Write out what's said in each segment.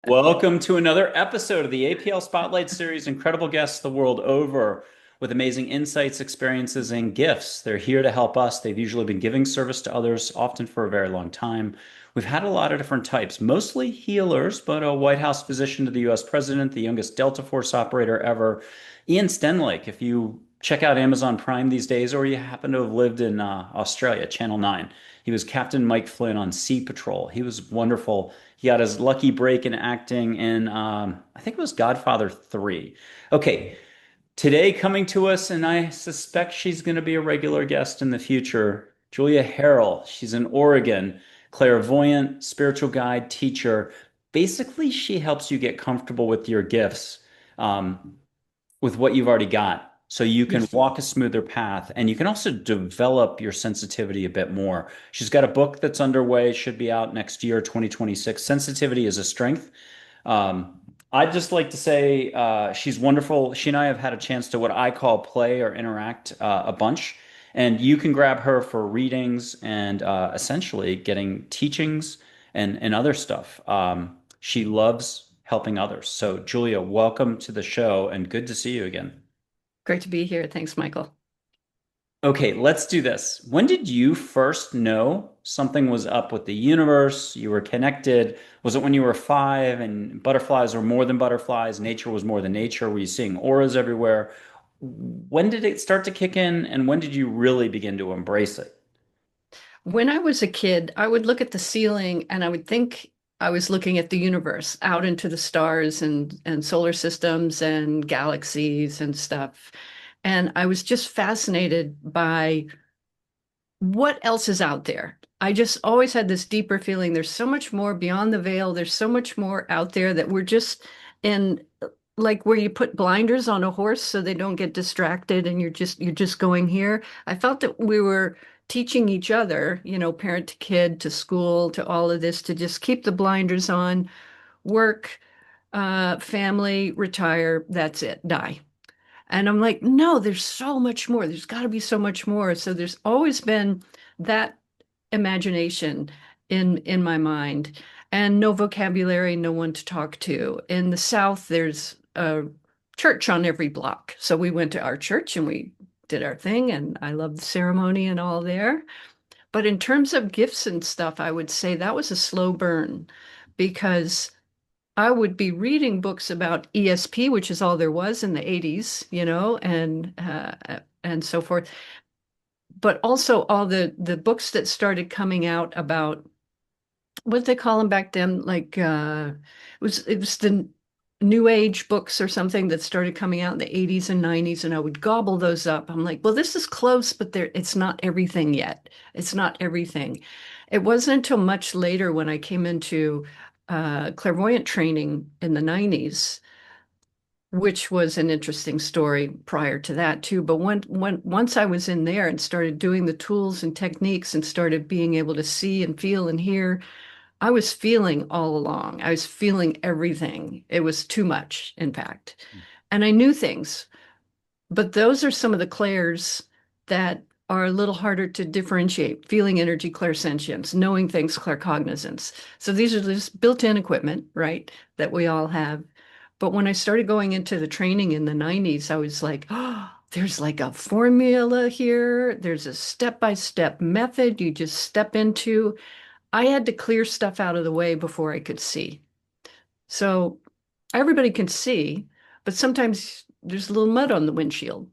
Welcome to another episode of the APL Spotlight Series. Incredible guests the world over with amazing insights, experiences, and gifts. They're here to help us. They've usually been giving service to others, often for a very long time. We've had a lot of different types, mostly healers, but a White House physician to the US president, the youngest Delta Force operator ever, Ian Stenlake. If you check out Amazon Prime these days, or you happen to have lived in Australia, Channel 9, he was Captain Mike Flynn on Sea Patrol. He was wonderful. He got his lucky break in acting in, I think it was Godfather 3. Okay, today coming to us, and I suspect she's going to be a regular guest in the future, Julia Harrell. She's in Oregon, clairvoyant, spiritual guide, teacher. Basically, she helps you get comfortable with your gifts. With what you've already got. So you can Yes. walk a smoother path and you can also develop your sensitivity a bit more. She's got a book that's underway, should be out next year, 2026. Sensitivity is a strength. Um, I'd just like to say she's wonderful. She and I have had a chance to what I call play or interact a bunch. And you can grab her for readings and essentially getting teachings and other stuff. She loves helping others. So, Julia, welcome to the show and good to see you again. Great to be here. Thanks, Michael. Okay, let's do this. When did you first know something was up with the universe? You were connected. Was it when you were 5 and butterflies were more than butterflies? Nature was more than nature? Were you seeing auras everywhere? When did it start to kick in, and when did you really begin to embrace it? When I was a kid, I would look at the ceiling and I would think I was looking at the universe out into the stars and solar systems and galaxies and stuff. And I was just fascinated by what else is out there. I just always had this deeper feeling there's so much more beyond the veil. There's so much more out there that we're just in, like where you put blinders on a horse so they don't get distracted and you're just going here. I felt that we were teaching each other, parent to kid to school to all of this to just keep the blinders on, work, family, retire, that's it, die. And I'm like, no, there's so much more. There's got to be so much more. So there's always been that imagination in my mind and no vocabulary, no one to talk to. In the South, there's a church on every block. So we went to our church and we did our thing and I loved the ceremony and all there. But in terms of gifts and stuff, I would say that was a slow burn because I would be reading books about ESP, which is all there was in the 80s, and so forth. But also all the books that started coming out about what they call them back then, like it was the New Age books or something that started coming out in the 80s and 90s, and I would gobble those up. I'm like, well, this is close, but it's not everything yet. It's not everything. It wasn't until much later when I came into clairvoyant training in the 90s, which was an interesting story prior to that too. But once I was in there and started doing the tools and techniques and started being able to see and feel and hear, I was feeling all along. I was feeling everything. It was too much, in fact. And I knew things, but those are some of the clairs that are a little harder to differentiate. Feeling energy, clairsentience, knowing things, claircognizance. So these are just built-in equipment, right, that we all have. But when I started going into the training in the 90s, I was like, oh, there's like a formula here. There's a step-by-step method you just step into. I had to clear stuff out of the way before I could see. So everybody can see, but sometimes there's a little mud on the windshield,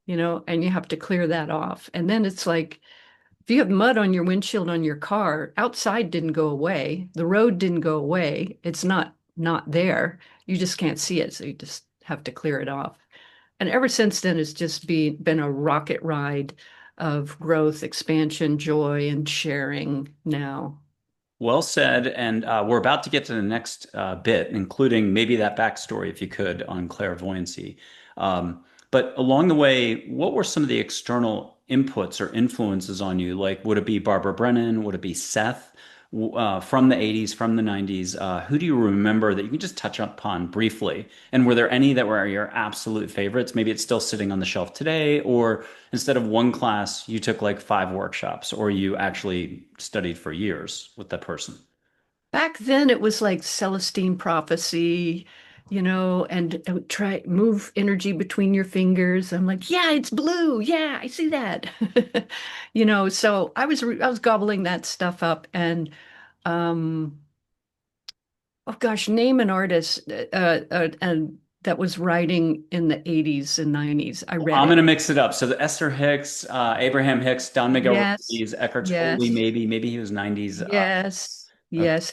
and you have to clear that off. And then it's like, if you have mud on your windshield on your car, outside didn't go away, the road didn't go away. It's not there. You just can't see it, so you just have to clear it off. And ever since then, it's just been a rocket ride of growth, expansion, joy, and sharing now. Well said. And we're about to get to the next bit, including maybe that backstory, if you could, on clairvoyancy. But along the way, what were some of the external inputs or influences on you? Like, would it be Barbara Brennan? Would it be Seth from the 80s, from the 90s? Who do you remember that you can just touch upon briefly? And were there any that were your absolute favorites? Maybe it's still sitting on the shelf today, or instead of one class, you took like 5 workshops, or you actually studied for years with that person. Back then it was like Celestine prophecy, and it would try move energy between your fingers. I'm like, yeah, it's blue. Yeah, I see that. So I was gobbling that stuff up and um oh gosh, name an artist and that was writing in the 80s and 90s. I read I'm going to it. mix it up. So the Esther Hicks, Abraham Hicks, Don Miguel Yes. Ruiz, Eckhart Tolle, Yes. maybe he was 90s. Yes. Okay. Yes.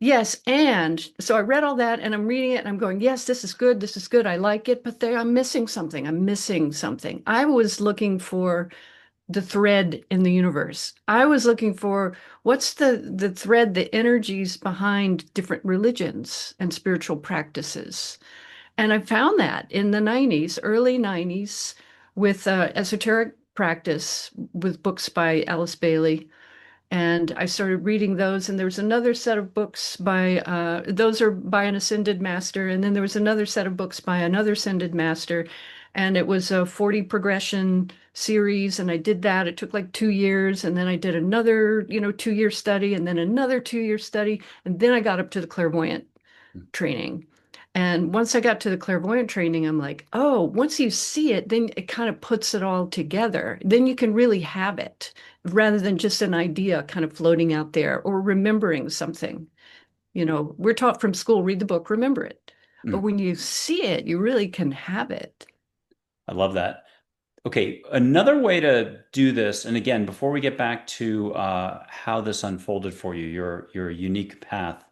Yes, and so I read all that and I'm reading it and I'm going, yes, this is good. This is good. I like it, but there I'm missing something. I'm missing something. I was looking for the thread in the universe. I was looking for what's the thread, the energies behind different religions and spiritual practices. And I found that in the 90s, early 90s, with esoteric practice with books by Alice Bailey, and I started reading those. And there was another set of books by, those are by an ascended master. And then there was another set of books by another ascended master. And it was a 40 progression series. And I did that. It took like 2 years. And then I did another, 2 year study and then another 2 year study. And then I got up to the clairvoyant training. And once I got to the clairvoyant training, I'm like, oh, once you see it, then it kind of puts it all together. Then you can really have it rather than just an idea kind of floating out there or remembering something. We're taught from school, read the book, remember it. But Mm, when you see it, you really can have it. I love that. Okay, another way to do this, and again, before we get back to how this unfolded for you, your unique path,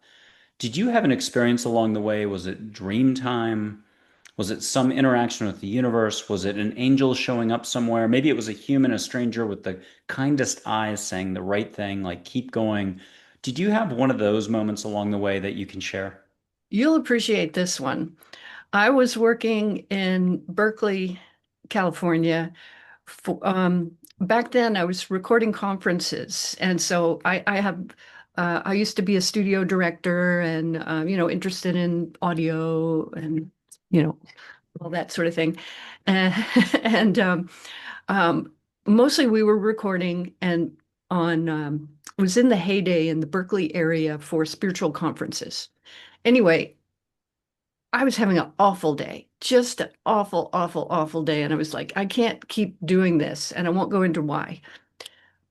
did you have an experience along the way? Was it dream time? Was it some interaction with the universe? Was it an angel showing up somewhere? Maybe it was a human, a stranger with the kindest eyes saying the right thing, like keep going. Did you have one of those moments along the way that you can share? You'll appreciate this one. I was working in Berkeley, California. Back then, I was recording conferences, and so I have I used to be a studio director, and interested in audio and you know all that sort of thing, and and um, mostly we were recording and on it was in the heyday in the Berkeley area for spiritual conferences. Anyway, I was having an awful day, just an awful, awful, awful day. And I was like, I can't keep doing this. And I won't go into why.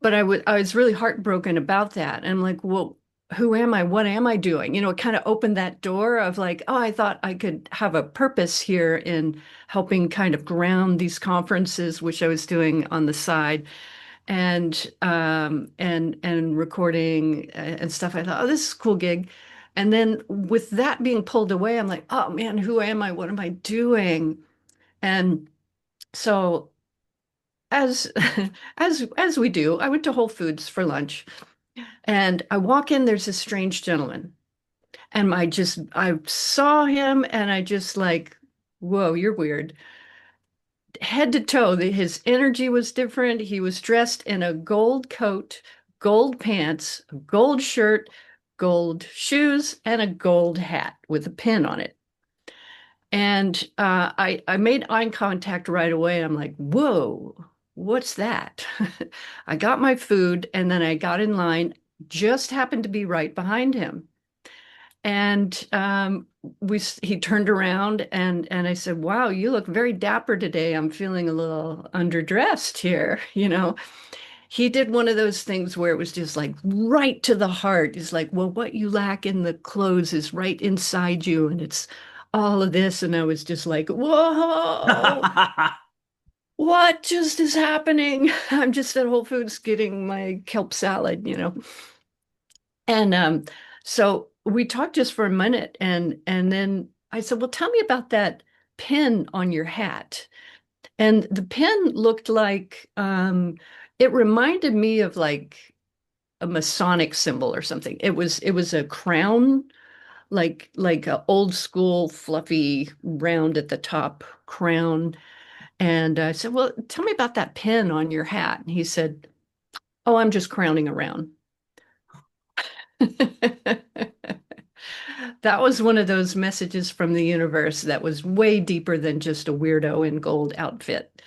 But I was really heartbroken about that. And I'm like, well, who am I? What am I doing? It kind of opened that door of like, oh, I thought I could have a purpose here in helping kind of ground these conferences, which I was doing on the side and recording and stuff. I thought, oh, this is a cool gig. And then with that being pulled away, I'm like, oh man, who am I? What am I doing? And so as as we do, I went to Whole Foods for lunch and I walk in, there's this strange gentleman. And I saw him and I just like, whoa, you're weird. Head to toe, his energy was different. He was dressed in a gold coat, gold pants, a gold shirt, gold shoes, and a gold hat with a pin on it. And I made eye contact right away. I'm like, whoa, what's that? I got my food and then I got in line, just happened to be right behind him. And he turned around and I said, "Wow, you look very dapper today. I'm feeling a little underdressed here." He did one of those things where it was just like right to the heart. It's like, "Well, what you lack in the clothes is right inside you, and it's all of this." And I was just like, "Whoa, what just is happening?" I'm just at Whole Foods getting my kelp salad. And so we talked just for a minute and then I said, "Well, tell me about that pin on your hat." And the pin looked like it reminded me of like a Masonic symbol or something. It was a crown, like a old school fluffy round at the top crown. And I said, "Well, tell me about that pin on your hat." And he said, "Oh, I'm just crowning around." That was one of those messages from the universe that was way deeper than just a weirdo in gold outfit.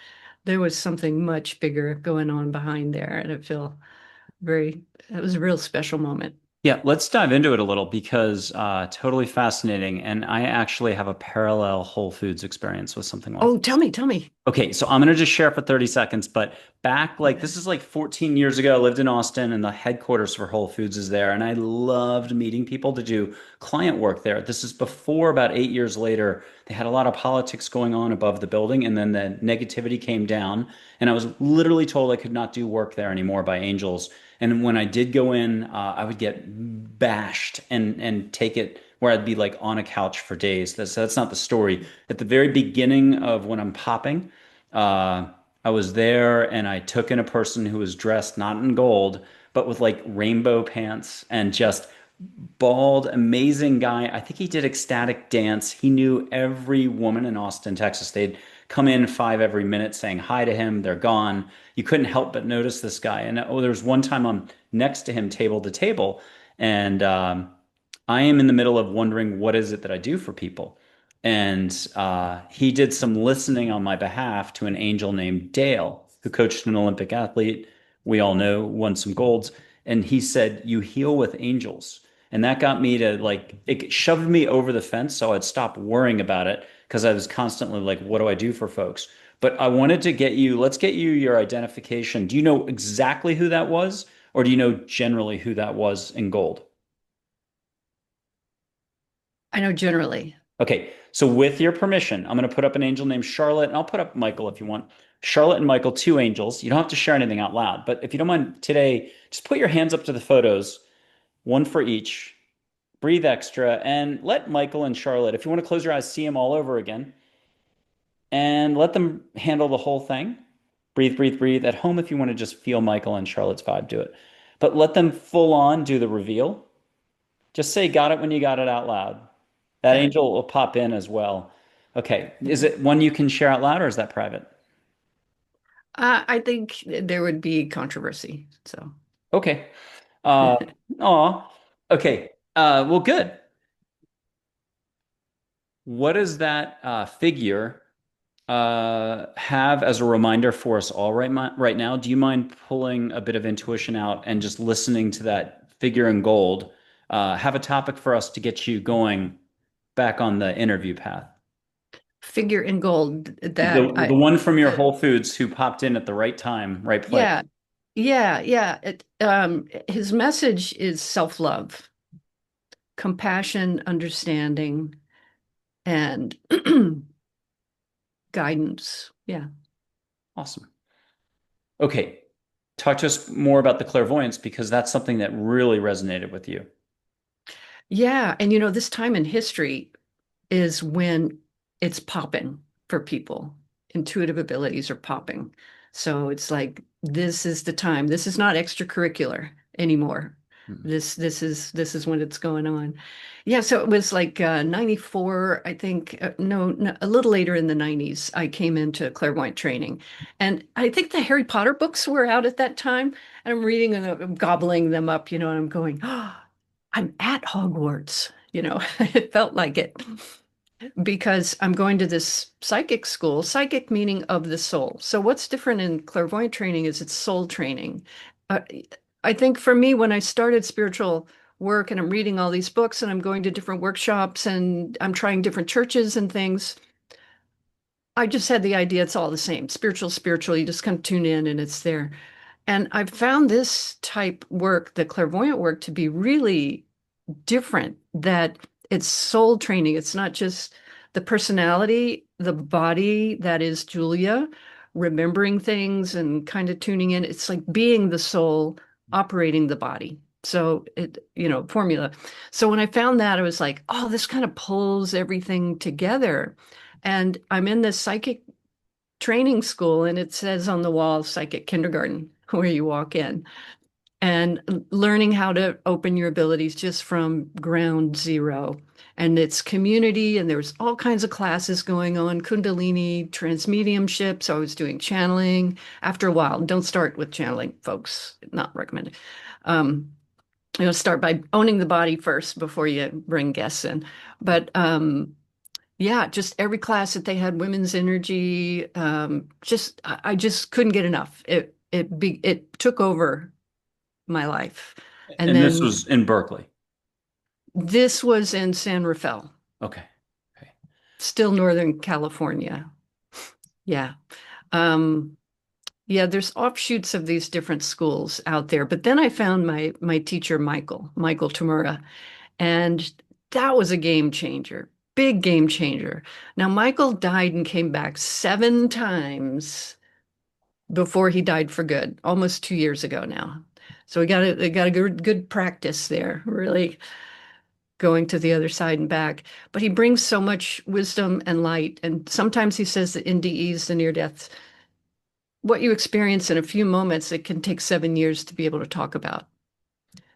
There was something much bigger going on behind there, and it was a real special moment. Yeah, let's dive into it a little because totally fascinating. And I actually have a parallel Whole Foods experience with something like Oh, this. tell me. Okay, so I'm gonna just share for 30 seconds, but back like this is like 14 years ago, I lived in Austin and the headquarters for Whole Foods is there, and I loved meeting people to do client work there. This is before about 8 years later, they had a lot of politics going on above the building, and then the negativity came down, and I was literally told I could not do work there anymore by angels. And when I did go in, I would get bashed and take it where I'd be like on a couch for days. That's not the story. At the very beginning of when I'm popping, uh, I was there and I took in a person who was dressed not in gold, but with like rainbow pants and just bald, amazing guy. I think he did ecstatic dance. He knew every woman in Austin, Texas. They'd come in five every minute saying hi to him. They're gone. You couldn't help but notice this guy. And oh, there was one time I'm next to him, table to table, and I am in the middle of wondering what is it that I do for people. And he did some listening on my behalf to an angel named Dale, who coached an Olympic athlete. We all know, won some golds. And he said, "You heal with angels." And that got me to like, it shoved me over the fence. So I'd stop worrying about it because I was constantly like, what do I do for folks? But I wanted to get you, let's get you your identification. Do you know exactly who that was? Or do you know generally who that was in gold? I know generally. Okay, so with your permission, I'm going to put up an angel named Charlotte, and I'll put up Michael if you want. Charlotte and Michael, two angels. You don't have to share anything out loud, but if you don't mind today, just put your hands up to the photos, one for each. Breathe extra, and let Michael and Charlotte, if you want to close your eyes, see them all over again, and let them handle the whole thing. Breathe, breathe, breathe. At home, if you want to just feel Michael and Charlotte's vibe, do it. But let them full on do the reveal. Just say got it when you got it out loud. That Got it. angel will pop in as well. Okay. Is it one you can share out loud or is that private? I think there would be controversy. So, Okay. Uh, aw. Okay. Well, good. What does that figure have as a reminder for us all right now? Do you mind pulling a bit of intuition out and just listening to that figure in gold? Have a topic for us to get you going back on the interview path. figure in gold that The one from your Whole Foods who popped in at the right time, right place. yeah, yeah. His message is self-love, compassion, understanding, and guidance. Yeah. Awesome. Okay. Talk to us more about the clairvoyance because that's something that really resonated with you. Yeah. And this time in history is when it's popping for people. Intuitive abilities are popping. So it's like this is the time. This is not extracurricular anymore. Hmm. This is when it's going on. Yeah, so it was like 94, I think. No, a little later in the 90s, I came into clairvoyant training. And I think the Harry Potter books were out at that time. And I'm reading and I'm gobbling them up, and I'm going, oh, I'm at Hogwarts. It felt like it because I'm going to this psychic school, psychic meaning of the soul. So what's different in clairvoyant training is it's soul training. Uh, I think for me, when I started spiritual work and I'm reading all these books and I'm going to different workshops and I'm trying different churches and things, I just had the idea it's all the same. Spiritual, you just kind of tune in and it's there. And I've found this type work, the clairvoyant work, to be really different, that it's soul training. It's not just the personality, the body that is Julia, remembering things and kind of tuning in. It's like being the soul operating the body. So formula. So when I found that, I was like, oh, this kind of pulls everything together. And I'm in this psychic training school, and it says on the wall, psychic kindergarten, where you walk in and learning how to open your abilities just from ground zero. And it's community, and there's all kinds of classes going on, Kundalini, transmediumship. So I was doing channeling. After a while, don't start with channeling, folks, not recommended. Um, start by owning the body first before you bring guests in. But yeah, just every class that they had, women's energy, I just couldn't get enough. It took over my life. And And this then was in Berkeley. this was in San Rafael, Okay. Okay. still Northern California. Yeah. Um, yeah, there's offshoots of these different schools out there. But then I found my teacher, Michael Tamura, and that was a game changer, big game changer. Now, Michael died and came back 7 times before he died for good, almost 2 years ago now. So we got a good practice there, really going to the other side and back. But he brings so much wisdom and light. And sometimes he says that NDEs, the near death, what you experience in a few moments, it can take 7 years to be able to talk about.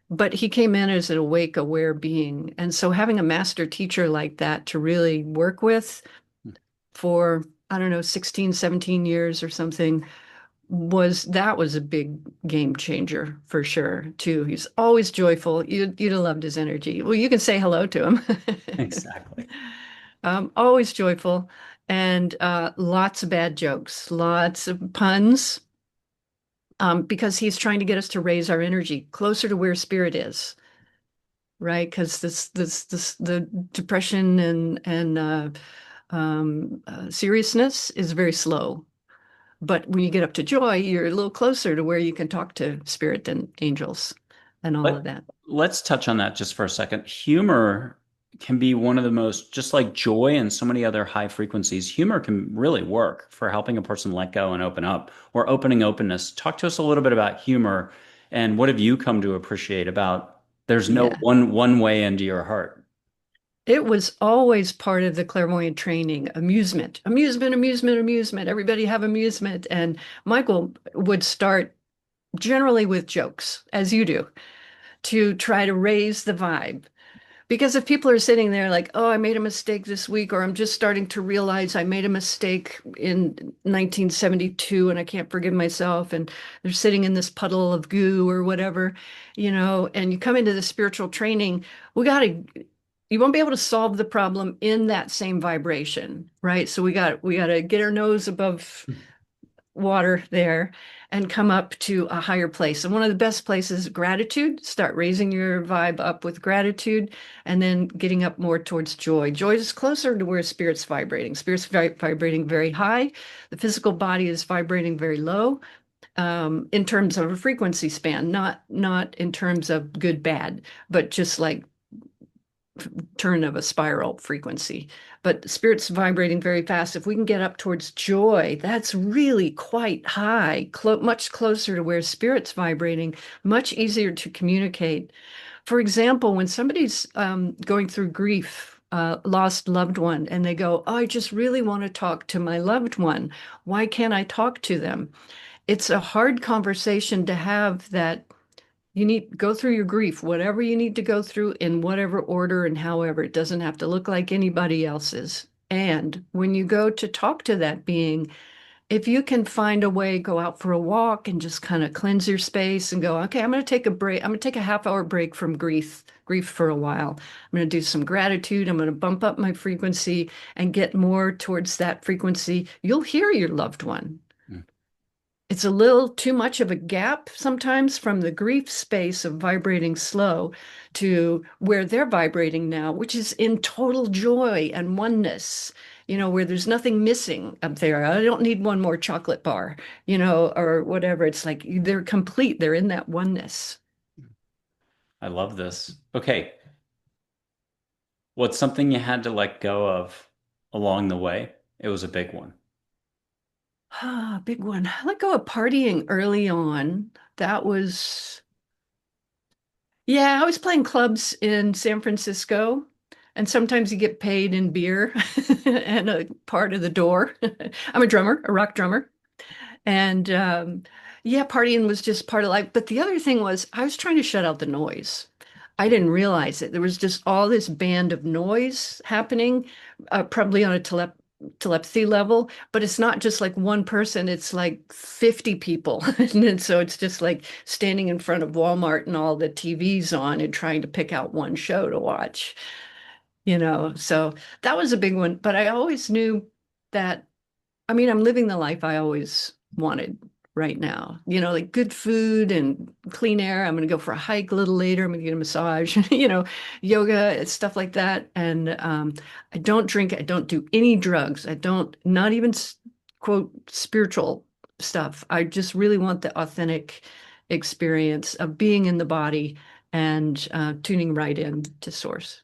But he came in as an awake, aware being. And so having a master teacher like that to really work with for, I don't know, 16, 17 years or something was a big game changer for sure, too. He's always joyful. You'd have loved his energy. Well, you can say hello to him. Exactly. Always joyful and lots of bad jokes, lots of puns, because he's trying to get us to raise our energy closer to where spirit is, right? Because the depression and seriousness is very slow. But when you get up to joy, you're a little closer to where you can talk to spirit and angels and all of Let, that. let's touch on that just for a second. Humor can be one of the most, just like joy and so many other high frequencies, humor can really work for helping a person let go and open up or opening openness. Talk to us a little bit about humor and what have you come to appreciate about there's no Yeah. one way into your heart. It was always part of the clairvoyant training, amusement, amusement, amusement, amusement. Everybody have amusement. And Michael would start generally with jokes, as you do, to try to raise the vibe. Because if people are sitting there like, oh, I made a mistake this week, or I'm just starting to realize I made a mistake in 1972 and I can't forgive myself, and they're sitting in this puddle of goo or whatever, and you come into the spiritual training, you won't be able to solve the problem in that same vibration, right? So we got to get our nose above water there and come up to a higher place. And one of the best places is gratitude. Start raising your vibe up with gratitude and then getting up more towards joy. Joy is closer to where spirit's vibrating. Spirit's vibrating very high. The physical body is vibrating very low, in terms of a frequency span, not in terms of good, bad, but just like turn of a spiral frequency. But spirit's vibrating very fast. If we can get up towards joy, that's really quite high, much closer to where spirit's vibrating, much easier to communicate. For example, when somebody's going through grief, lost loved one, and they go, oh, I just really want to talk to my loved one. Why can't I talk to them? It's a hard conversation to have that you need go through your grief, whatever you need to go through in whatever order and however. It doesn't have to look like anybody else's. And when you go to talk to that being, if you can find a way, go out for a walk and just kind of cleanse your space and go, okay, I'm going to take a break. I'm going to take a half-hour break from grief for a while. I'm going to do some gratitude. I'm going to bump up my frequency and get more towards that frequency. You'll hear your loved one. Mm. It's a little too much of a gap sometimes from the grief space of vibrating slow to where they're vibrating now, which is in total joy and oneness, where there's nothing missing up there. I don't need one more chocolate bar, or whatever. It's like they're complete, they're in that oneness. I love this. Okay. What's something you had to let go of along the way? It was a big one. Ah, big one. I let go of partying early on. That was Yeah, I was playing clubs in San Francisco, and sometimes you get paid in beer and a part of the door. I'm a drummer, a rock drummer. And yeah, partying was just part of life. But the other thing was, I was trying to shut out the noise. I didn't realize it. There was just all this band of noise happening, probably on a telepathy level, but it's not just like one person, it's like 50 people. And then, so it's just like standing in front of Walmart and all the TVs on and trying to pick out one show to watch, So that was a big one. But I always knew that, I'm living the life I always wanted right now, like good food and clean air. I'm going to go for a hike a little later. I'm going to get a massage, yoga, stuff like that. And I don't drink. I don't do any drugs. I don't, not even quote spiritual stuff. I just really want the authentic experience of being in the body and tuning right in to source.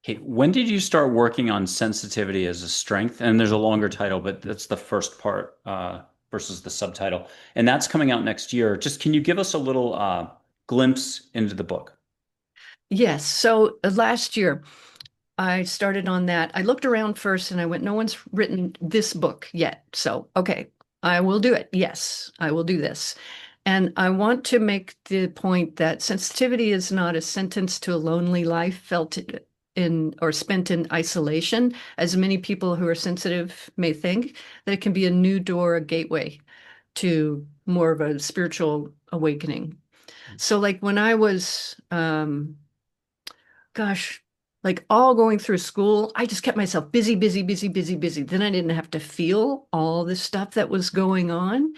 Okay, when did you start working on sensitivity as a strength? And there's a longer title, but that's the first part versus the subtitle. And that's coming out next year. Just can you give us a little glimpse into the book? Yes. So last year, I started on that. I looked around first and I went, no one's written this book yet. So, okay, I will do it. Yes, I will do this. And I want to make the point that sensitivity is not a sentence to a lonely life felt in or spent in isolation, as many people who are sensitive may think, that it can be a new door, a gateway to more of a spiritual awakening. So, like when I was, gosh, like all going through school, I just kept myself busy, busy, busy, busy, busy. Then I didn't have to feel all the stuff that was going on.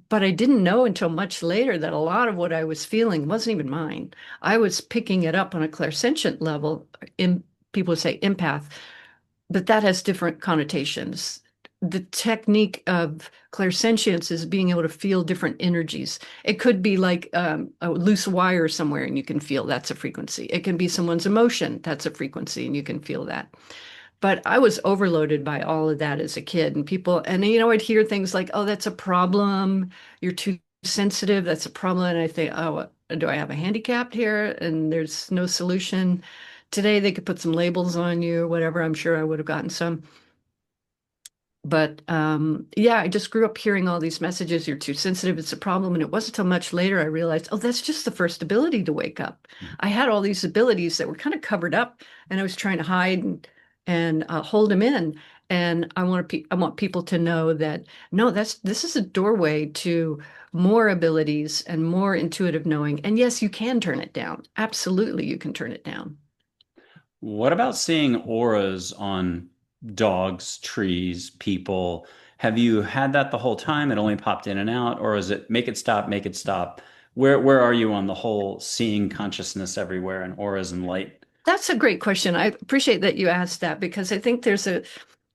But I didn't know until much later that a lot of what I was feeling wasn't even mine. I was picking it up on a clairsentient level. People would say empath, but that has different connotations. The technique of clairsentience is being able to feel different energies. It could be like a loose wire somewhere and you can feel that's a frequency. It can be someone's emotion, that's a frequency, and you can feel that. But I was overloaded by all of that as a kid, and people, and I'd hear things like, oh, that's a problem. You're too sensitive. That's a problem. And I think, oh, do I have a handicap here? And there's no solution. Today, they could put some labels on you or whatever. I'm sure I would have gotten some. But yeah, I just grew up hearing all these messages. You're too sensitive. It's a problem. And it wasn't until much later I realized, oh, that's just the first ability to wake up. I had all these abilities that were kind of covered up, and I was trying to hide and hold them in. And I want people to know that no, this is a doorway to more abilities and more intuitive knowing. And yes, you can turn it down. Absolutely, you can turn it down. What about seeing auras on dogs, trees, people? Have you had that the whole time? It only popped in and out, or is it make it stop, make it stop? Where are you on the whole seeing consciousness everywhere and auras and light? That's a great question. I appreciate that you asked that because I think there's a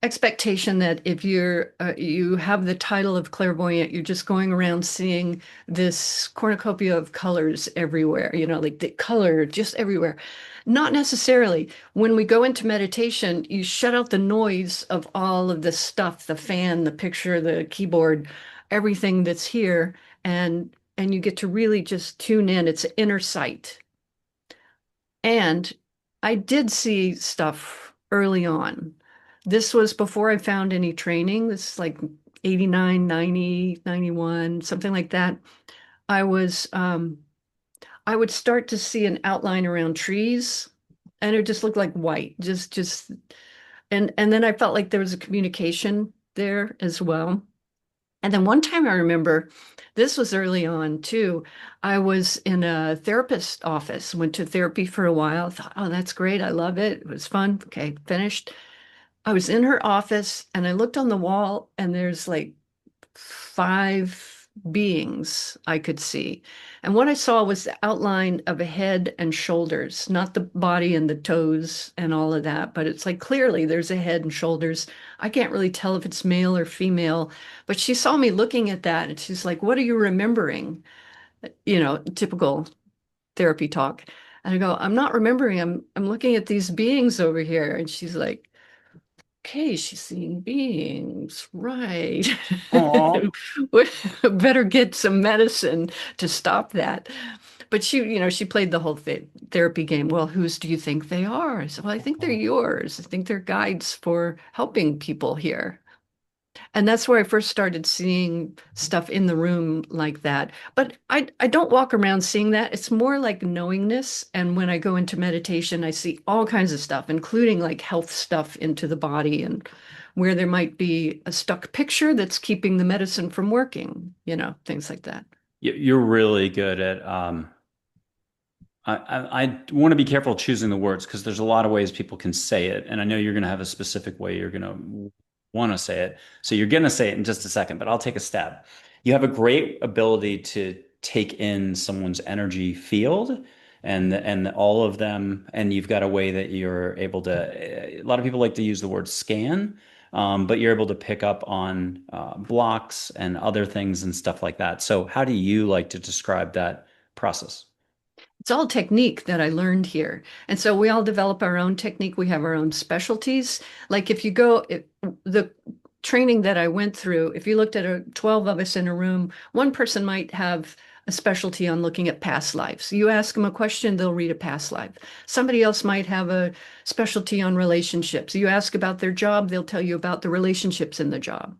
expectation that if you have the title of clairvoyant, you're just going around seeing this cornucopia of colors everywhere, like the color just everywhere. Not necessarily. When we go into meditation, you shut out the noise of all of the stuff, the fan, the picture, the keyboard, everything that's here, and you get to really just tune in. It's inner sight. And I did see stuff early on. This was before I found any training. This is like 89, 90, 91, something like that. I was I would start to see an outline around trees and it just looked like white. Just and then I felt like there was a communication there as well. And then one time I remember, this was early on too. I was in a therapist office, went to therapy for a while, thought, oh, that's great. I love it. It was fun. Okay, finished. I was in her office and I looked on the wall and there's like five beings I could see. And what I saw was the outline of a head and shoulders, not the body and the toes and all of that, but it's like clearly there's a head and shoulders. I can't really tell if it's male or female, but she saw me looking at that and she's like, what are you remembering? Typical therapy talk. And I go, I'm not remembering. I'm looking at these beings over here. And she's like, okay, she's seeing beings, right? Oh, Better get some medicine to stop that. But she played the whole therapy game. Well, whose do you think they are? I said, well, I think they're yours. I think they're guides for helping people here. And that's where I first started seeing stuff in the room like that. But I don't walk around seeing that. It's more like knowingness. And when I go into meditation, I see all kinds of stuff, including like health stuff into the body and where there might be a stuck picture that's keeping the medicine from working, things like that. you're really good at I want to be careful choosing the words because there's a lot of ways people can say it, and I know you're going to have a specific way you're going to want to say it. So you're going to say it in just a second, but I'll take a stab. You have a great ability to take in someone's energy field and all of them, and you've got a way that you're able to, a lot of people like to use the word scan, but you're able to pick up on blocks and other things and stuff like that. So how do you like to describe that process? It's all technique that I learned here. And so we all develop our own technique. We have our own specialties. Like if you go, the training that I went through, if you looked at 12 of us in a room, one person might have a specialty on looking at past lives. You ask them a question, they'll read a past life. Somebody else might have a specialty on relationships. You ask about their job, they'll tell you about the relationships in the job.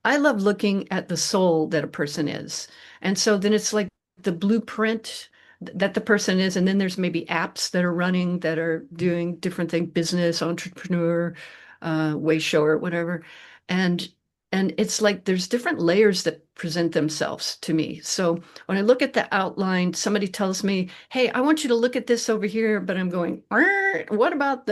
I love looking at the soul that a person is. And so then it's like the blueprint that the person is, and then there's maybe apps that are running that are doing different things, business, entrepreneur, way shower, whatever. And and it's like there's different layers that present themselves to me. So when I look at the outline, somebody tells me, "Hey, I want you to look at this over here," but I'm going, "What about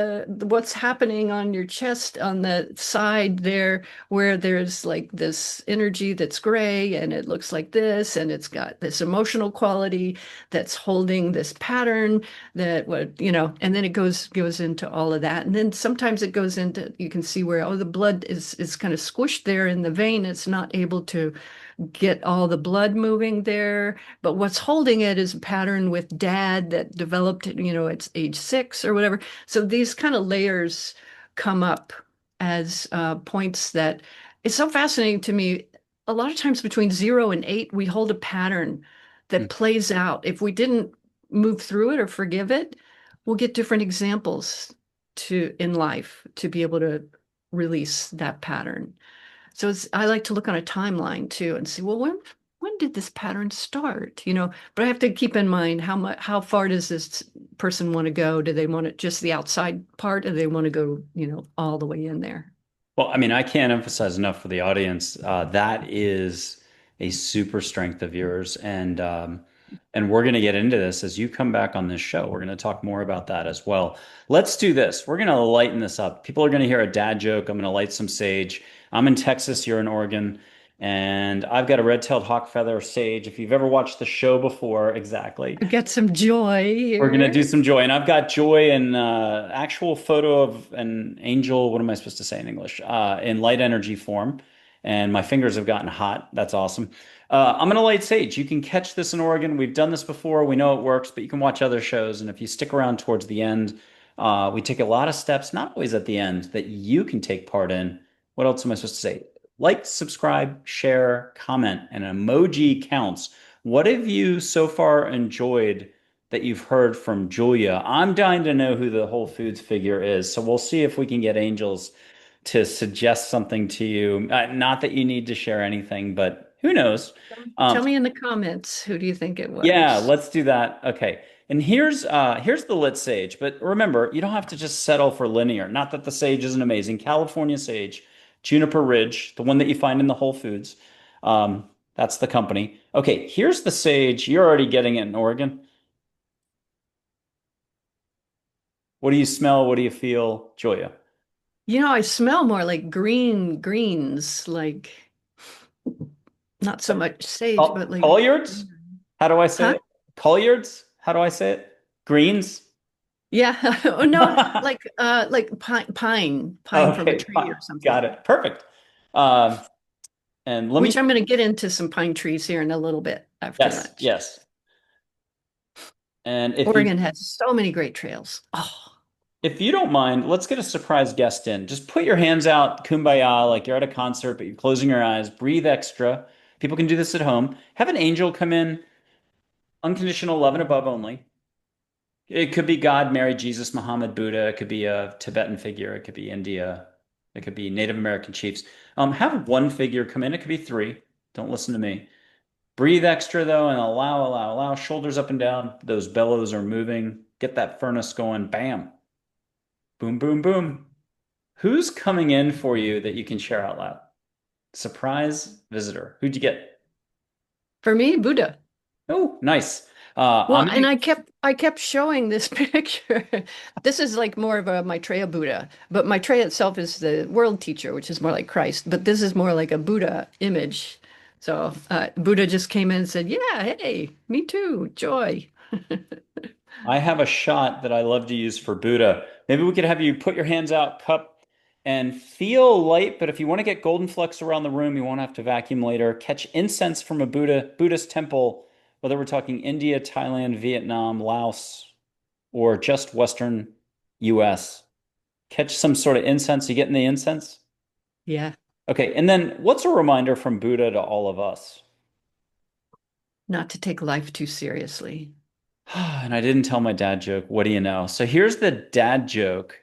what's happening on your chest on the side there, where there's like this energy that's gray and it looks like this, and it's got this emotional quality that's holding this pattern that would, and then it goes into all of that. And then sometimes it goes into, you can see where, oh, the blood is kind of squished there in the vein. It's not able to get all the blood moving there. But what's holding it is a pattern with dad that developed, it's age 6 or whatever. So these kind of layers come up as points that it's so fascinating to me. A lot of times between 0 and 8, we hold a pattern that plays out. If we didn't move through it or forgive it, we'll get different examples to in life to be able to release that pattern. So I like to look on a timeline too and see, well, when did this pattern start? But I have to keep in mind how far does this person want to go? Do they want it just the outside part, or do they want to go, all the way in there? Well, I mean, I can't emphasize enough for the audience. That is a super strength of yours, and we're going to get into this as you come back on this show. We're going to talk more about that as well. Let's do this. We're going to lighten this up. People are going to hear a dad joke. I'm going to light some sage. I'm in Texas. You're in Oregon, and I've got a red-tailed hawk feather sage. If you've ever watched the show before, exactly. Get some joy We're gonna do here. some joy, and I've got joy in actual photo of an angel. What am I supposed to say in English? In light energy form, and my fingers have gotten hot. That's awesome. I'm gonna light sage. You can catch this in Oregon. We've done this before. We know it works, but you can watch other shows. And if you stick around towards the end, we take a lot of steps, not always at the end, that you can take part in. What else am I supposed to say? Like, subscribe, share, comment, and emoji counts. What have you so far enjoyed that you've heard from Julia? I'm dying to know who the Whole Foods figure is. So we'll see if we can get Angels to suggest something to you. Not that you need to share anything, but who knows? Tell Um, me in the comments, who do you think it yeah, was? let's do that. Okay. And here's the lit sage, but remember, you don't have to just settle for linear. Not that the sage isn't amazing. California sage, Juniper Ridge, the one that you find in the Whole Foods. That's the company. Okay, here's the sage. You're already getting it in Oregon. What do you smell? What do you feel, Julia? I smell more like greens, like not so much sage, but like, Colliards? How do I say huh? it? Colliards? How do I say it? Greens? Yeah. Oh no, like pine from a Okay, tree fine. or something. Got it. Perfect. Um, and let me, Which I'm going to get into some pine trees here in a little bit after yes, lunch. yes. And Oregon has so many great trails. Oh, if you don't mind, let's get a surprise guest in. Just put your hands out, kumbaya, like you're at a concert, but you're closing your eyes. Breathe extra. People can do this at home. Have an angel come in, unconditional love and above only. It could be God, Mary, Jesus, Muhammad, Buddha. It could be a Tibetan figure. It could be India. It could be Native American chiefs. Have one figure come in. It could be three. Don't listen to me. Breathe extra though, and allow. Shoulders up and down. Those bellows are moving. Get that furnace going. Bam. Boom, boom, boom. Who's coming in for you that you can share out loud? Surprise visitor. Who'd you get? for me, Buddha. Oh, nice. Well, I'm and gonna, I kept showing this picture. This is like more of a Maitreya Buddha, but Maitreya itself is the world teacher, which is more like Christ, but this is more like a Buddha image. So Buddha just came in and said, "Yeah, hey, me too, joy." I have a shot that I love to use for Buddha. Maybe we could have you put your hands out, cup, and feel light. But if you want to get golden flux around the room, you won't have to vacuum later. Catch incense from a Buddhist temple, whether we're talking India, Thailand, Vietnam, Laos, or just Western US. Catch some sort of incense. You getting the incense? Yeah, Okay. And then what's a reminder from Buddha to all of us? not to take life too seriously. And I didn't tell my dad joke. What do you know? So here's the dad joke.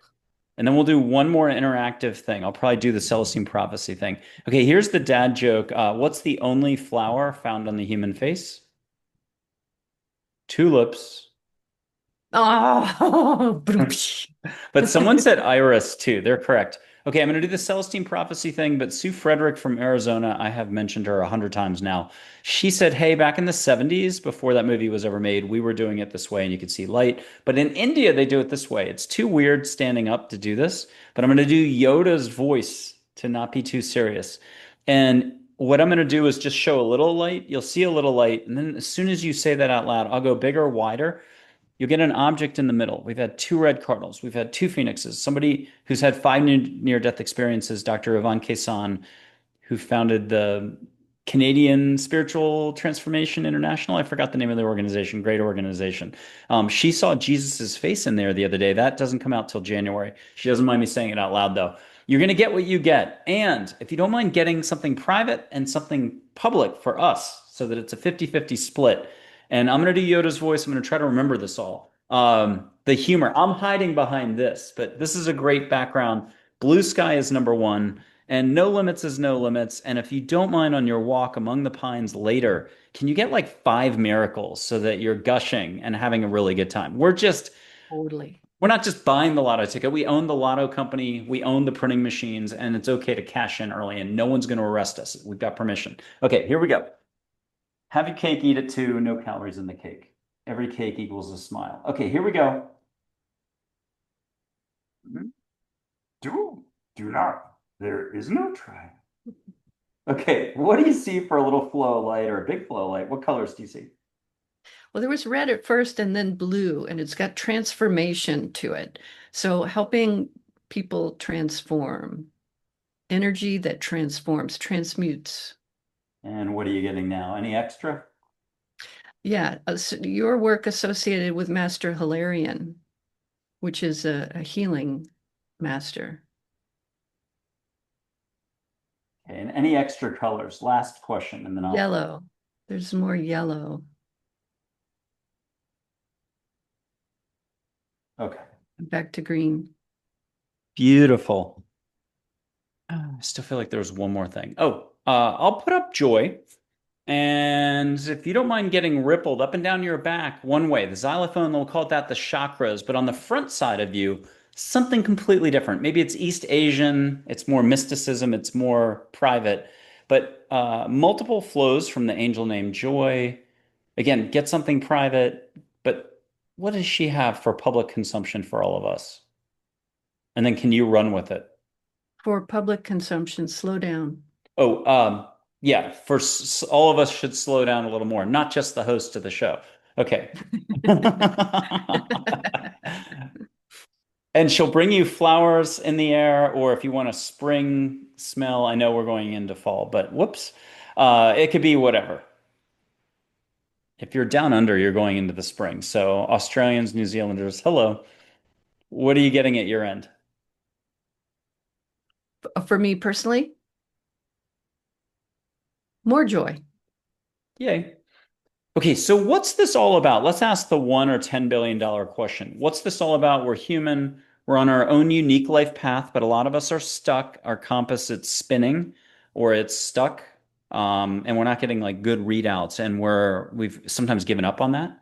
And then we'll do one more interactive thing. I'll probably do the Celestine prophecy thing. Okay, here's the dad joke. What's the only flower found on the human face? Tulips. Oh, But someone said iris too. They're correct. Okay, I'm going to do the Celestine prophecy thing, but Sue Frederick from Arizona, I have mentioned her 100 times now. She said, hey, back in the 70s, before that movie was ever made, we were doing it this way and you could see light. But in India, they do it this way. It's too weird standing up to do this, but I'm going to do Yoda's voice to not be too serious. And what I'm going to do is just show a little light. You'll see a little light. And then as soon as you say that out loud, I'll go bigger, wider. You'll get an object in the middle. We've had two red cardinals. We've had two phoenixes. Somebody who's had five near-death experiences, Dr. Yvonne Quezon, who founded the Canadian Spiritual Transformation International. I forgot the name of the organization. Great organization. She saw Jesus's face in there the other day. That doesn't come out till January. She doesn't mind me saying it out loud, though. You're going to get what you get. And if you don't mind getting something private and something public for us so that it's a 50-50 split, and I'm going to do Yoda's voice. I'm going to try to remember this all. The humor. I'm hiding behind this, but this is a great background. Blue sky is number one, and no limits is no limits. And if you don't mind on your walk among the pines later, can you get like 5 miracles so that you're gushing and having a really good time? totally. We're not just buying the lotto ticket. We own the lotto company. We own the printing machines, and it's okay to cash in early, and no one's going to arrest us. We've got permission. Okay, here we go. Have your cake, eat it too. No calories in the cake. Every cake equals a smile. Okay, here we go. Do, do not. There is no try. Okay, what do you see for a little flow of light or a big flow of light? What colors do you see? Well, there was red at first and then blue, and it's got transformation to it. So helping people transform, energy that transforms, transmutes. And what are you getting now? Any extra? Yeah, your work associated with Master Hilarion, which is a healing master. Okay, and any extra colors? Last question, and then I'll. Yellow. There's more yellow. Okay. Back to green. Beautiful. I still feel like there was one more thing. Oh, I'll put up joy. And if you don't mind getting rippled up and down your back one way, the xylophone, they'll call it that the chakras, but on the front side of you, something completely different. Maybe it's East Asian, it's more mysticism, it's more private, but multiple flows from the angel named Joy. Again, get something private, but what does she have for public consumption for all of us? And then can you run with it? For public consumption, slow down. Oh, yeah, all of us should slow down a little more, not just the host of the show. Okay. And she'll bring you flowers in the air, or if you want a spring smell, I know we're going into fall, but whoops, it could be whatever. If you're down under, you're going into the spring. So Australians, New Zealanders, hello. What are you getting at your end? For me personally, more joy. Yay. Okay, so what's this all about? Let's ask the $1 or $10 billion question. What's this all about? We're human. We're on our own unique life path, but a lot of us are stuck. Our compass, it's spinning or it's stuck. And we're not getting like good readouts. And we've sometimes given up on that,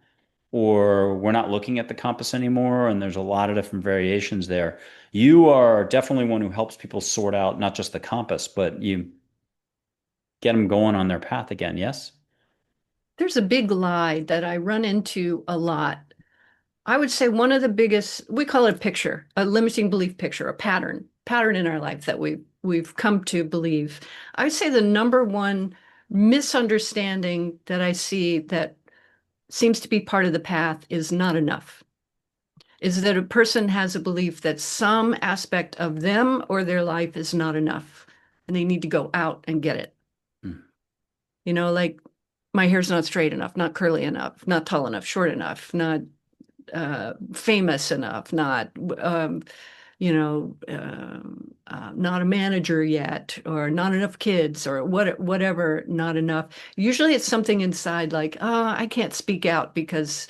or we're not looking at the compass anymore. And there's a lot of different variations there. You are definitely one who helps people sort out not just the compass, but you get them going on their path again. Yes? There's a big lie that I run into a lot. I would say one of the biggest, we call it a picture, a limiting belief picture, a pattern in our life that we've come to believe. I would say the number one misunderstanding that I see that seems to be part of the path is not enough. Is that a person has a belief that some aspect of them or their life is not enough and they need to go out and get it. Mm. Like my hair's not straight enough, not curly enough, not tall enough, short enough, not famous enough, not not a manager yet, or not enough kids, or whatever, not enough. Usually it's something inside like, oh, I can't speak out because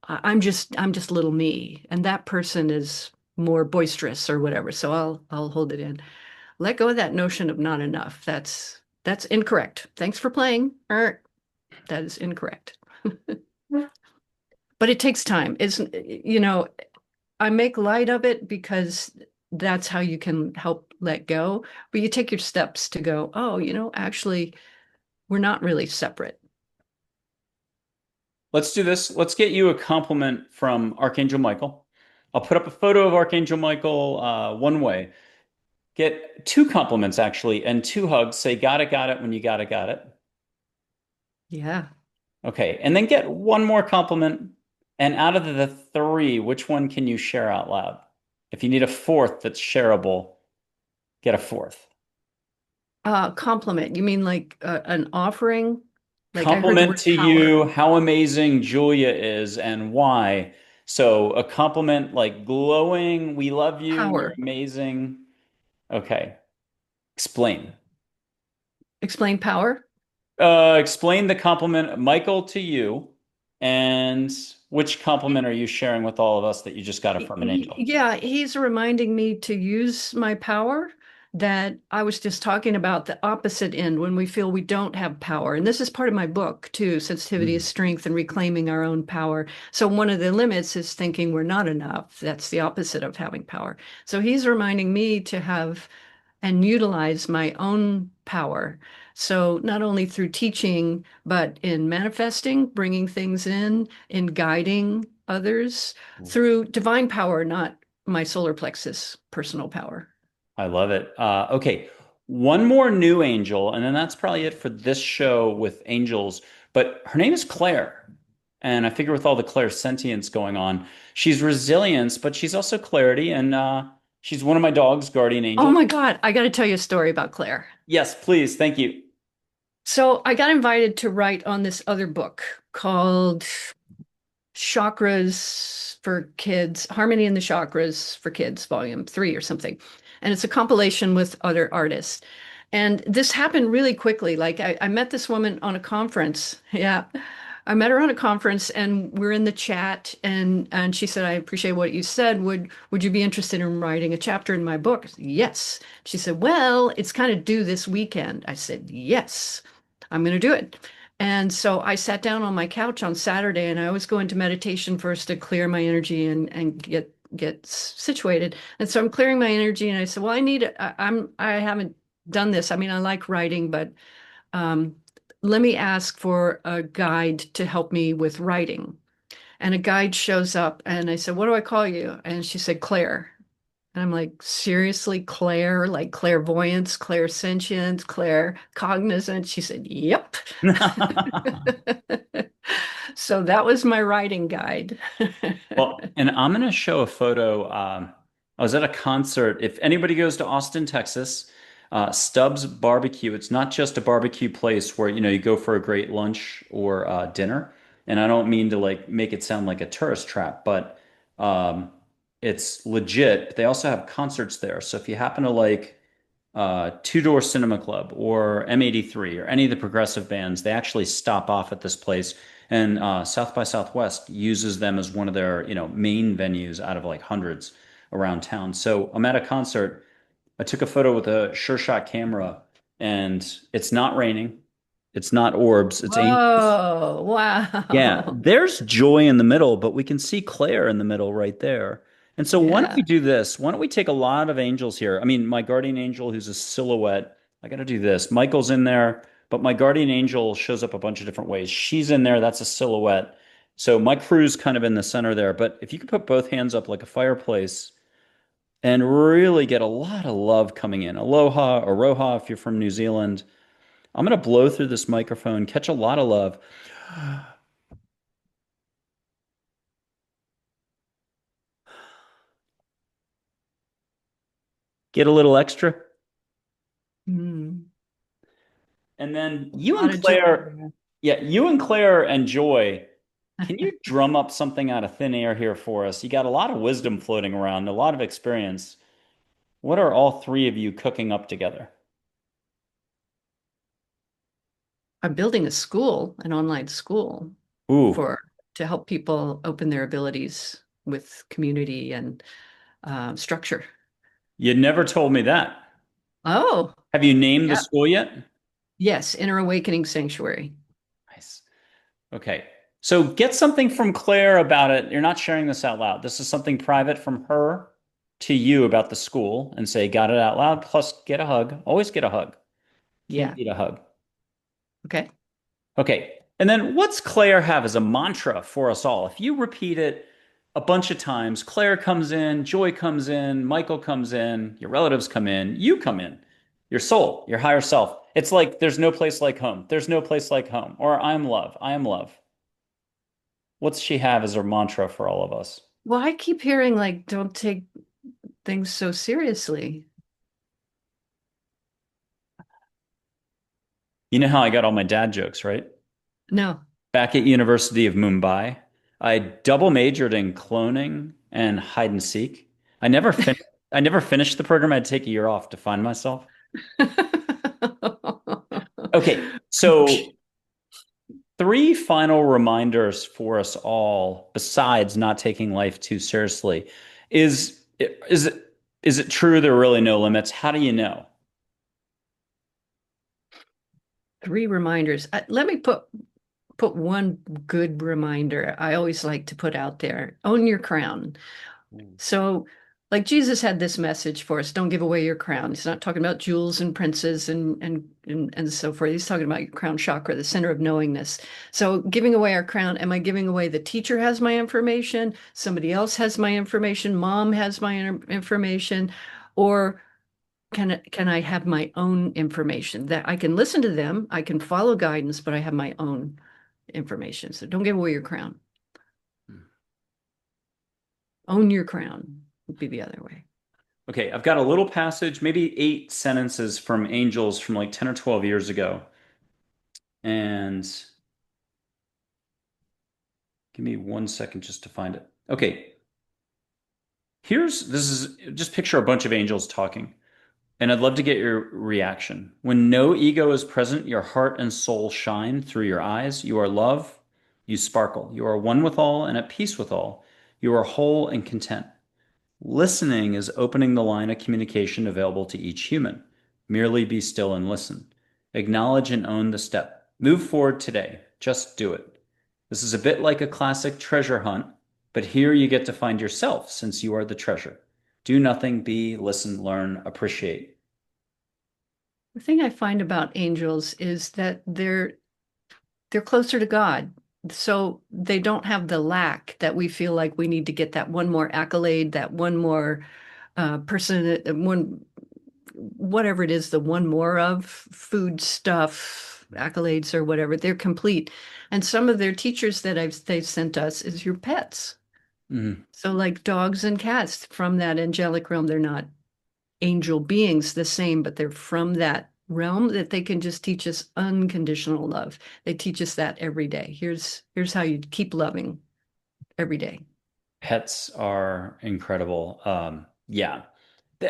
I'm just little me, and that person is more boisterous or whatever. So I'll hold it in. Let go of that notion of not enough. That's incorrect. Thanks for playing. That is incorrect. But it takes time. I make light of it because that's how you can help let go. But you take your steps to go, oh, actually, we're not really separate. Let's do this. Let's get you a compliment from Archangel Michael. I'll put up a photo of Archangel Michael one way. Get two compliments actually and two hugs. Say got it when you got it. Yeah. Okay. And then get one more compliment. And out of the three, which one can you share out loud? If you need a fourth that's shareable, get a fourth. Compliment. You mean like an offering? Like I heard the Compliment word to power. you how amazing Julia is and why. So a compliment like glowing, we love you, you're Power. amazing. Okay. Explain. Explain power. Explain the compliment, Michael, to you, and which compliment are you sharing with all of us that you just got it from an angel? Yeah, he's reminding me to use my power that I was just talking about the opposite end when we feel we don't have power. And this is part of my book too, Sensitivity is Mm. Strength and Reclaiming Our Own Power. So one of the limits is thinking we're not enough. That's the opposite of having power. So he's reminding me to have and utilize my own power. So not only through teaching, but in manifesting, bringing things in guiding others through divine power, not my solar plexus personal power. I love it. Okay, one more new angel, and then that's probably it for this show with angels. But her name is Claire. And I figure with all the Claire sentience going on, she's resilience, but she's also clarity. And she's one of my dog's guardian Oh angels. my God, I got to tell you a story about Claire. Yes, please. Thank you. So I got invited to write on this other book called Chakras for Kids, Harmony in the Chakras for Kids, Volume 3 or something. And it's a compilation with other artists. And this happened really quickly. Like I met this woman on a conference. Yeah. I met her on a conference and we're in the chat and she said, I appreciate what you said. Would you be interested in writing a chapter in my book? I said, yes. She said, well, it's kind of due this weekend. I said, yes, I'm going to do it. And so I sat down on my couch on Saturday and I always go into meditation first to clear my energy and get situated. And so I'm clearing my energy and I said, well, I haven't done this. I mean, I like writing, but um, let me ask for a guide to help me with writing. And a guide shows up and I said, what do I call you? And she said, Claire. And I'm like, seriously, Claire, like clairvoyance, clairsentience, clair cognizance. She said, yep. So that was my writing guide. Well, and I'm going to show a photo. I was at a concert. If anybody goes to Austin, Texas, Stubbs Barbecue, it's not just a barbecue place where, you go for a great lunch or dinner. And I don't mean to like make it sound like a tourist trap, but it's legit. They also have concerts there. So if you happen to like Two Door Cinema Club or M83 or any of the progressive bands, they actually stop off at this place. And South by Southwest uses them as one of their, main venues out of like hundreds around town. So I'm at a concert. I took a photo with a Sure Shot camera, and it's not raining. It's not orbs. It's angels. Whoa, Yeah, wow. there's joy in the middle, but we can see Claire in the middle right there. And so why don't we Yeah. do this? Why don't we take a lot of angels here? I mean, my guardian angel who's a silhouette. I got to do this. Michael's in there, but my guardian angel shows up a bunch of different ways. She's in there. That's a silhouette. So my crew's kind of in the center there. But if you could put both hands up like a fireplace and really get a lot of love coming in. Aloha, aroha if you're from New Zealand. I'm going to blow through this microphone, catch a lot of love. Get a little extra. Mm, And then a you and lot of joy Claire, there. yeah, you and Claire and Joy, can you drum up something out of thin air here for us? You got a lot of wisdom floating around, a lot of experience. What are all three of you cooking up together? I'm building a school, an online school Ooh, for to help people open their abilities with community and structure. you never told me that. Oh, Have you named the yeah. school yet? Yes, Inner Awakening Sanctuary. Nice. Okay. So get something from Claire about it. You're not sharing this out loud. This is something private from her to you about the school and say, got it out loud. Plus, get a hug. Always get a hug. Can't Yeah. beat a hug. Okay. Okay. And then what's Claire have as a mantra for us all? If you repeat it a bunch of times, Claire comes in, Joy comes in, Michael comes in, your relatives come in, you come in, your soul, your higher self. It's like there's no place like home. There's no place like home. Or I'm love. I am love. What's she have as her mantra for all of us? Well, I keep hearing like, don't take things so seriously. You know how I got all my dad jokes, right? No. Back at University of Mumbai, I double majored in cloning and hide and seek. I never fin I never finished the program. I had to take a year off to find myself. Okay, so three final reminders for us all, besides not taking life too seriously. Is it true there are really no limits? How do you know? Three reminders. Let me put one good reminder I always like to put out there. Own your crown. So, like Jesus had this message for us, don't give away your crown. He's not talking about jewels and princes and so forth. He's talking about your crown chakra, the center of knowingness. So, giving away our crown, am I giving away the teacher has my information, somebody else has my information, mom has my information, or can I have my own information that I can listen to them, I can follow guidance, but I have my own information. So don't give away your crown. Own your crown would be the other way. Okay, I've got a little passage, maybe 8 sentences from angels from like 10 or 12 years ago. And give me 1 second just to find it. Okay, this is just picture a bunch of angels talking. And I'd love to get your reaction. When no ego is present, your heart and soul shine through your eyes. You are love. You sparkle. You are one with all and at peace with all. You are whole and content. Listening is opening the line of communication available to each human. Merely be still and listen. Acknowledge and own the step. Move forward today. Just do it. This is a bit like a classic treasure hunt, but here you get to find yourself since you are the treasure. Do nothing, be, listen, learn, appreciate. The thing I find about angels is that they're closer to God. So they don't have the lack that we feel like we need to get that one more accolade, that one more person, one whatever it is, the one more of food stuff, accolades or whatever. They're complete. And some of their teachers that they've sent us is your pets. Mm. So like dogs and cats from that angelic realm, they're not angel beings the same, but they're from that realm that they can just teach us unconditional love. They teach us that every day. Here's how you keep loving every day. Pets are incredible. Yeah.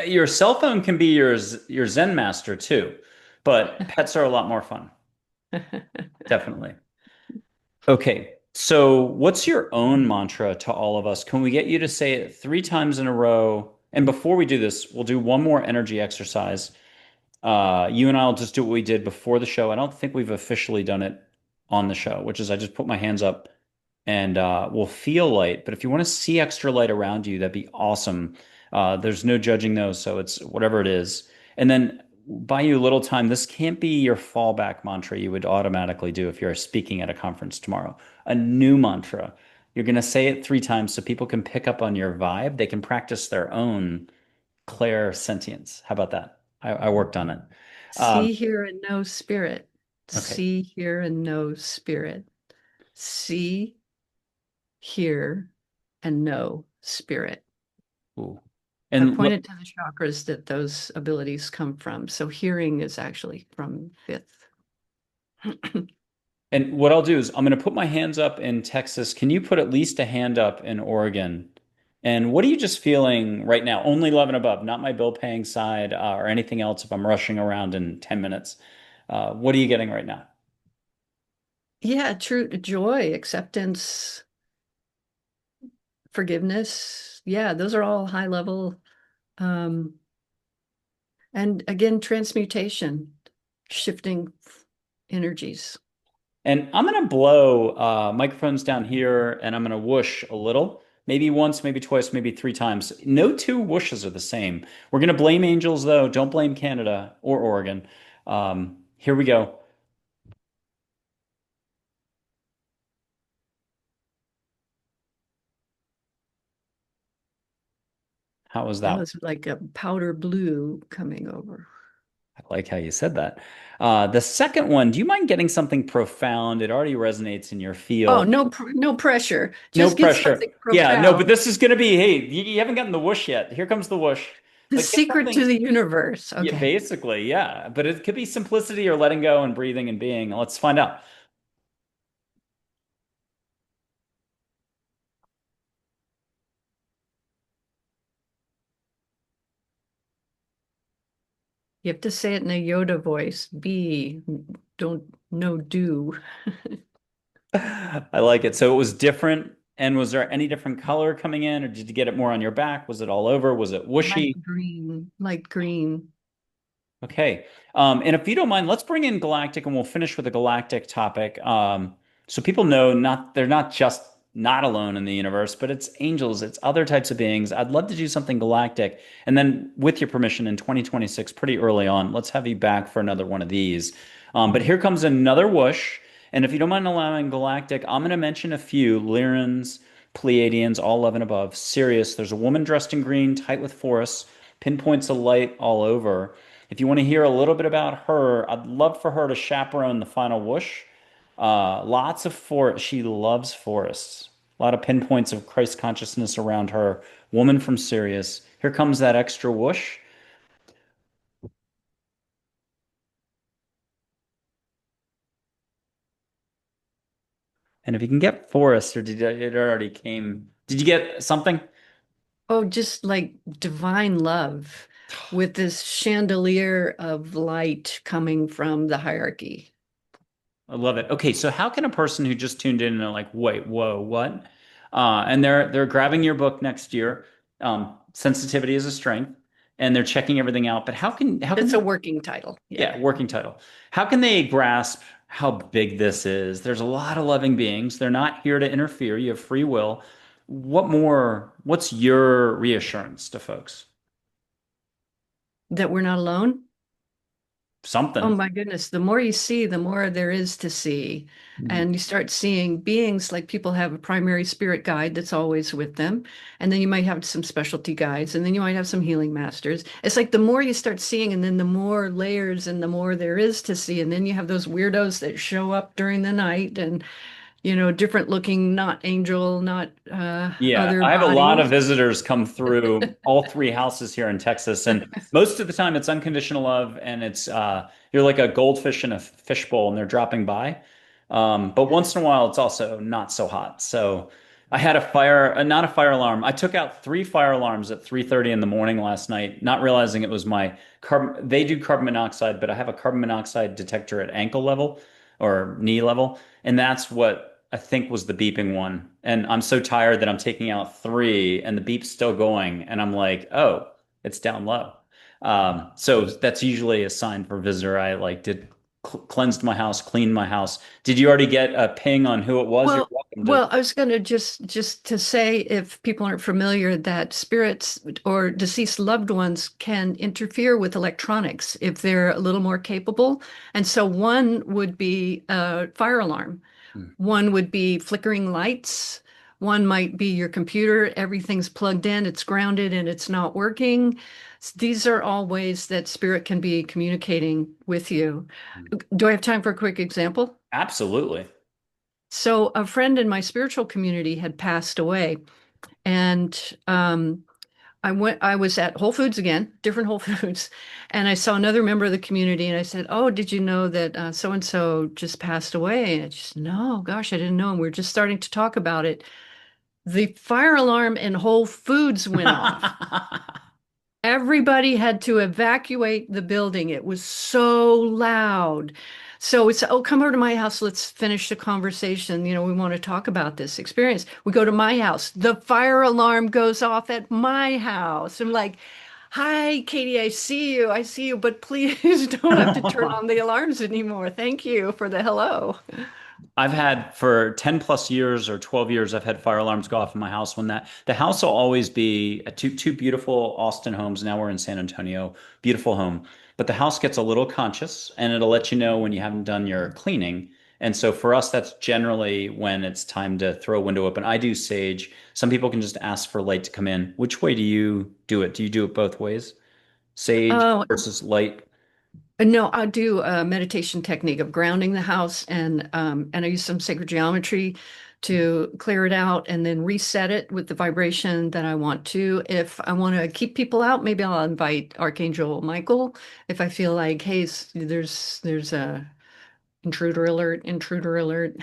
Your cell phone can be your Zen master too, but pets are a lot more fun. Definitely. Okay. So, what's your own mantra to all of us? Can we get you to say it 3 times in a row? And before we do this, we'll do one more energy exercise. You and I will just do what we did before the show. I don't think we've officially done it on the show, which is I just put my hands up and we'll feel light. But if you want to see extra light around you, that'd be awesome. There's no judging those, so it's whatever it is. And then buy you a little time. This can't be your fallback mantra you would automatically do if you're speaking at a conference tomorrow. A new mantra. You're going to say it 3 times so people can pick up on your vibe. They can practice their own clair sentience. How about that? I worked on it. Um, See, hear, and know spirit. Okay. See, hear, and know spirit. See, hear, and know spirit. Ooh. I And pointed to the chakras that those abilities come from. So hearing is actually from fifth. what I'll do is I'm going to put my hands up in Texas. Can you put at least a hand up in Oregon? And what are you just feeling right now? Only love and above, not my bill paying side or anything else if I'm rushing around in 10 minutes. What are you getting right now? Yeah, true joy, acceptance, forgiveness. Yeah, those are all high level. Um, and again, transmutation, shifting energies. And I'm going to blow microphones down here and I'm going to whoosh a little, maybe once, maybe twice, maybe three times. No two whooshes are the same. We're going to blame angels, though. Don't blame Canada or Oregon. Here we go. How was That that? was like a powder blue coming over. I like how you said that. The second one, do you mind getting something profound? It already resonates in your Oh, field. no pressure. No Just get pressure. something Yeah, no, but profound. this is going to be, hey, you haven't gotten the whoosh yet. Here comes the whoosh. The But get secret to something, the universe. yeah, Okay. basically, yeah. But it could be simplicity or letting go and breathing and being. Let's find out. You have to say it in a Yoda voice. Be, don't, no, do. I like it. So it was different. And was there any different color coming in, or did you get it more on your back? Was it all over? Was it Light whooshy? green, light green. Okay. And if you don't mind, let's bring in Galactic and we'll finish with a Galactic topic. So people know they're not just not alone in the universe, but it's angels, it's other types of beings. I'd love to do something Galactic. And then with your permission in 2026, pretty early on, let's have you back for another one of these. But here comes another whoosh. And if you don't mind allowing Galactic, I'm going to mention a few Lyrans, Pleiadians, all 11 above. Sirius, there's a woman dressed in green, tight with forests, pinpoints of light all over. If you want to hear a little bit about her, I'd love for her to chaperone the final whoosh. Lots of forest. She loves forests. A lot of pinpoints of Christ consciousness around her. Woman from Sirius. Here comes that extra whoosh. And if you can get forest, or did it already came? Did you get something? Oh, just like divine love with this chandelier of light coming from the hierarchy. I love it. Okay, so how can a person who just tuned in and they're like, wait, whoa, what? And they're grabbing your book next year, Sensitivity is a Strength, and they're checking everything out. But how can It's a they, working title. Yeah. yeah, working title. How can they grasp how big this is? There's a lot of loving beings. They're not here to interfere. You have free will. What more? What's your reassurance to folks? That we're not alone. Oh Something. my goodness. The more you see, the more there is to see. Mhm. And you start seeing beings like people have a primary spirit guide that's always with them. And then you might have some specialty guides, and then you might have some healing masters. It's like the more you start seeing, and then the more layers and the more there is to see. And then you have those weirdos that show up during the night and, different looking, not angel, not Yeah, other I have a lot of bodies. visitors come through all three houses here in Texas, and most of the time it's unconditional love, and it's you're like a goldfish in a fishbowl, and they're dropping by. But once in a while, it's also not so hot. So I had not a fire alarm. I took out three fire alarms at 3:30 in the morning last night, not realizing it was my carbon. They do carbon monoxide, but I have a carbon monoxide detector at ankle level or knee level. And that's what I think was the beeping one. And I'm so tired that I'm taking out three and the beep's still going. And I'm like, oh, it's down low. So that's usually a sign for visitor. I like did cleansed my house, cleaned my house. Did you already get a ping on who it was? You're Well, welcome to. well, I was going to just to say, if people aren't familiar, that spirits or deceased loved ones can interfere with electronics if they're a little more capable. And so one would be a fire alarm. Hmm. One would be flickering lights. One might be your computer. Everything's plugged in, it's grounded, and it's not working. These are all ways that spirit can be communicating with you. Do I have time for a quick example? Absolutely. So, a friend in my spiritual community had passed away, and I was at Whole Foods again, different Whole Foods, and I saw another member of the community, and I said, "Oh, did you know that so and so just passed away?" And I just, no, gosh, I didn't know. And we are just starting to talk about it. The fire alarm in Whole Foods went off. Everybody had to evacuate the building. It was so loud. So it's, oh, come over to my house. Let's finish the conversation. We want to talk about this experience. We go to my house. The fire alarm goes off at my house. I'm like, hi, Katie, I see you. I see you, but please don't have to turn on the alarms anymore. Thank you for the hello. I've had for 10 plus years or 12 years, I've had fire alarms go off in my house when that the house will always be two beautiful Austin homes. Now we're in San Antonio, beautiful home. But the house gets a little conscious and it'll let you know when you haven't done your cleaning. And so for us, that's generally when it's time to throw a window open. I do sage. Some people can just ask for light to come in. Which way do you do it? Do you do it both ways? Sage Oh, versus light? no, I do a meditation technique of grounding the house and I use some sacred geometry to clear it out and then reset it with the vibration that I want to. If I want to keep people out, maybe I'll invite Archangel Michael if I feel like, hey, there's a intruder alert, intruder alert.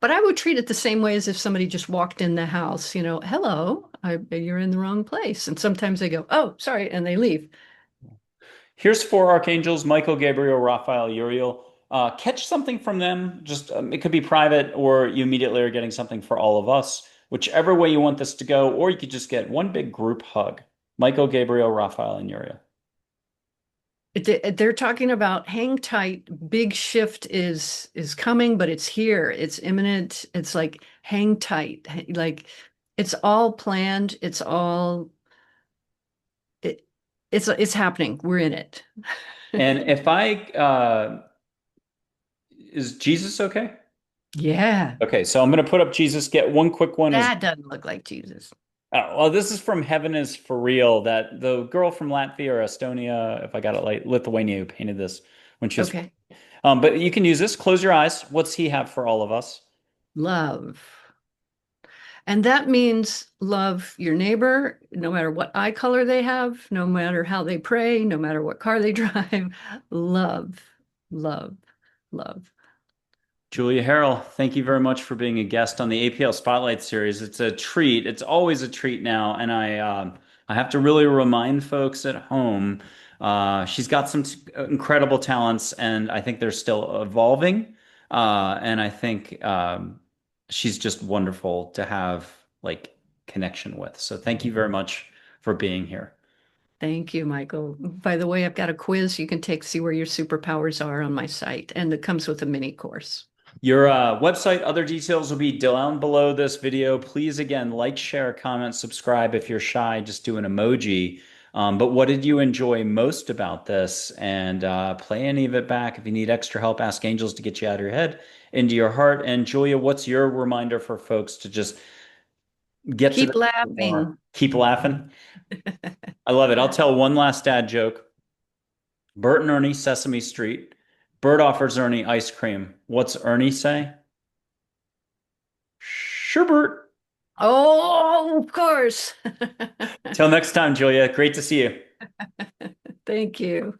But I would treat it the same way as if somebody just walked in the house, hello, you're in the wrong place. And sometimes they go, oh, sorry, and they leave. Here's four archangels: Michael, Gabriel, Raphael, Uriel. Catch something from them. Just it could be private, or you immediately are getting something for all of us. Whichever way you want this to go, or you could just get one big group hug. Michael, Gabriel, Raphael, and Uriel. They're talking about hang tight. Big shift is coming, but it's here. It's imminent. It's like hang tight. Like it's all planned. It, it's happening. We're in it. And if is Jesus okay? Yeah, Okay, so I'm going to put up Jesus. Get one quick one is, that doesn't look like Jesus. oh, well, this is from Heaven is for Real. That the girl from Latvia or Estonia, if I got it right, Lithuania, who painted this when she was. Okay. But you can use this. Close your eyes. What's he have for all of us? Love. And that means love your neighbor, no matter what eye color they have, no matter how they pray, no matter what car they drive. Love, love, love. Julia Harrell, thank you very much for being a guest on the APL Spotlight series. It's a treat. It's always a treat now, and I have to really remind folks at home. She's got some incredible talents, and I think they're still evolving. And I think she's just wonderful to have like connection with. So thank you very much for being here. Thank you, Michael. By the way, I've got a quiz you can take, see where your superpowers are on my site, and it comes with a mini course. Your website, other details will be down below this video. Please, again, like, share, comment, subscribe. If you're shy, just do an emoji. But what did you enjoy most about this? And play any of it back. If you need extra help, ask angels to get you out of your head into your heart. And Julia, what's your reminder for folks to just get to Keep the more? laughing. Keep laughing. I love it. I'll tell one last dad joke. Bert and Ernie, Sesame Street. Bert offers Ernie ice cream. What's Ernie say? Sure, Bert. Oh, of course. Till next time, Julia. Great to see you. Thank you.